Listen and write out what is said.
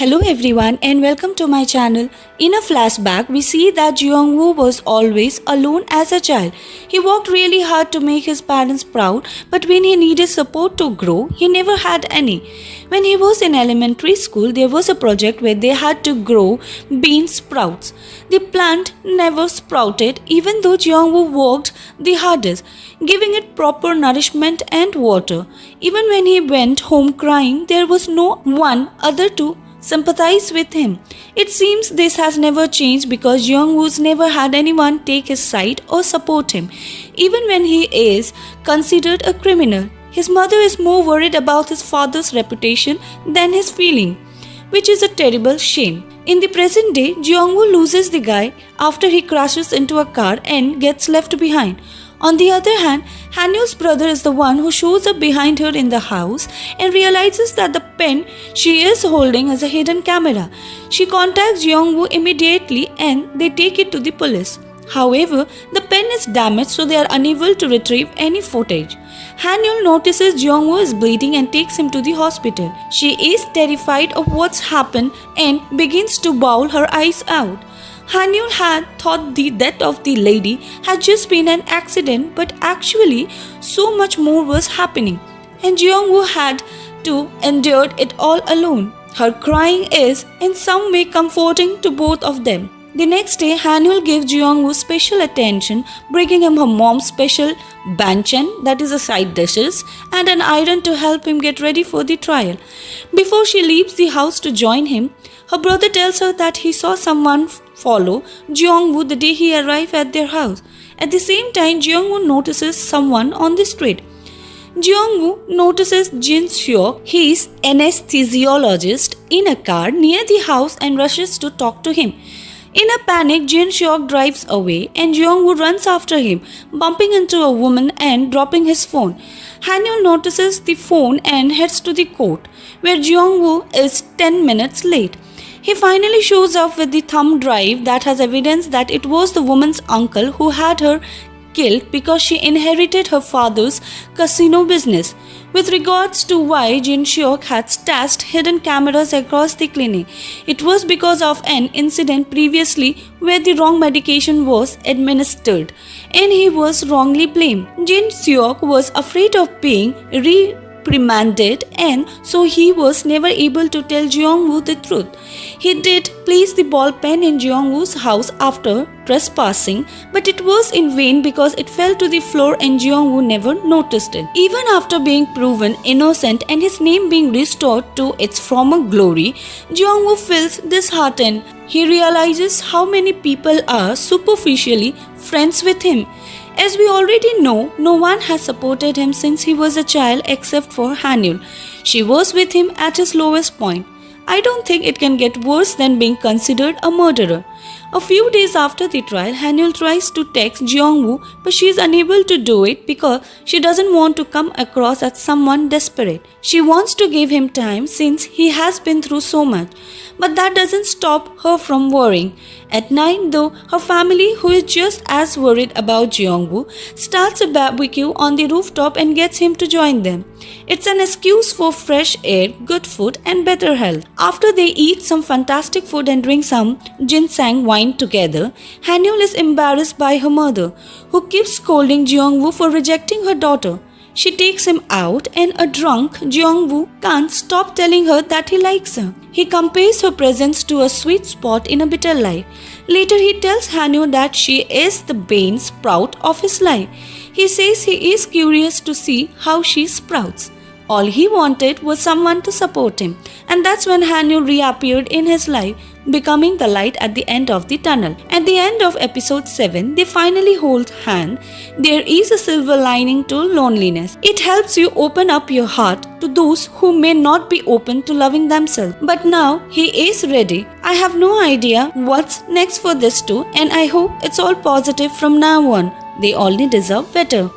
Hello everyone and welcome to my channel. In a flashback, we see that Jeong-woo was always alone as a child. He worked really hard to make his parents proud, but when he needed support to grow, he never had any. When he was in elementary school, there was a project where they had to grow bean sprouts. The plant never sprouted even though Jeong-woo worked the hardest, giving it proper nourishment and water. Even when he went home crying, there was no one other to sympathize with him. It seems this has never changed because Jeong-woo's never had anyone take his side or support him, even when he is considered a criminal. His mother is more worried about his father's reputation than his feeling, which is a terrible shame. In the present day, Jeong-woo loses the guy after he crashes into a car and gets left behind. On the other hand, Hanyul's brother is the one who shows up behind her in the house and realizes that the pen she is holding is a hidden camera. She contacts Jeong-woo immediately and they take it to the police. However, the pen is damaged, so they are unable to retrieve any footage. Hanyul notices Jeong-woo is bleeding and takes him to the hospital. She is terrified of what's happened and begins to bawl her eyes out. Hanyul had thought the death of the lady had just been an accident, but actually so much more was happening, and Jeong-woo had to endure it all alone. Her crying is in some way comforting to both of them. The next day, Hanyul gives Jeong-woo special attention, bringing him her mom's special banchan, that is a side dishes, and an iron to help him get ready for the trial. Before she leaves the house to join him, her brother tells her that he saw someone follow Jeong-woo the day he arrived at their house. At the same time, Jeong-woo notices someone on the street. Jeong-woo notices Jin Seok, he is anesthesiologist, in a car near the house and rushes to talk to him. In a panic, Jin Seok drives away and Jeong-woo runs after him, bumping into a woman and dropping his phone. Hanyul notices the phone and heads to the court, where Jeong-woo is 10 minutes late. He finally shows up with the thumb drive that has evidence that it was the woman's uncle who had her killed because she inherited her father's casino business. With regards to why Jin Seok had stashed hidden cameras across the clinic, it was because of an incident previously where the wrong medication was administered and he was wrongly blamed. Jin Seok was afraid of being reprimanded and so he was never able to tell Jeong-woo the truth. He did place the ball pen in Jeong-woo's house after trespassing, but it was in vain because it fell to the floor and Jeong-woo never noticed it. Even after being proven innocent and his name being restored to its former glory, Jeong-woo feels disheartened. He realizes how many people are superficially friends with him. As we already know, no one has supported him since he was a child except for Hanyul. She was with him at his lowest point. I don't think it can get worse than being considered a murderer. A few days after the trial, Hanyul tries to text Jeong-woo, but she is unable to do it because she doesn't want to come across as someone desperate. She wants to give him time since he has been through so much, but that doesn't stop her from worrying. At night, though, her family, who is just as worried about Jeong-woo, starts a barbecue on the rooftop and gets him to join them. It's an excuse for fresh air, good food, and better health. After they eat some fantastic food and drink some ginseng wine together, Hanyul is embarrassed by her mother, who keeps scolding Jeong-woo for rejecting her daughter. She takes him out and a drunk Jeong-woo can't stop telling her that he likes her. He compares her presence to a sweet spot in a bitter life. Later he tells Hanyul that she is the bean sprout of his life. He says he is curious to see how she sprouts. All he wanted was someone to support him, and that's when Hanyul reappeared in his life, becoming the light at the end of the tunnel. At the end of episode 7, they finally hold hands. There is a silver lining to loneliness. It helps you open up your heart to those who may not be open to loving themselves. But now he is ready. I have no idea what's next for this two, and I hope it's all positive from now on. They only deserve better.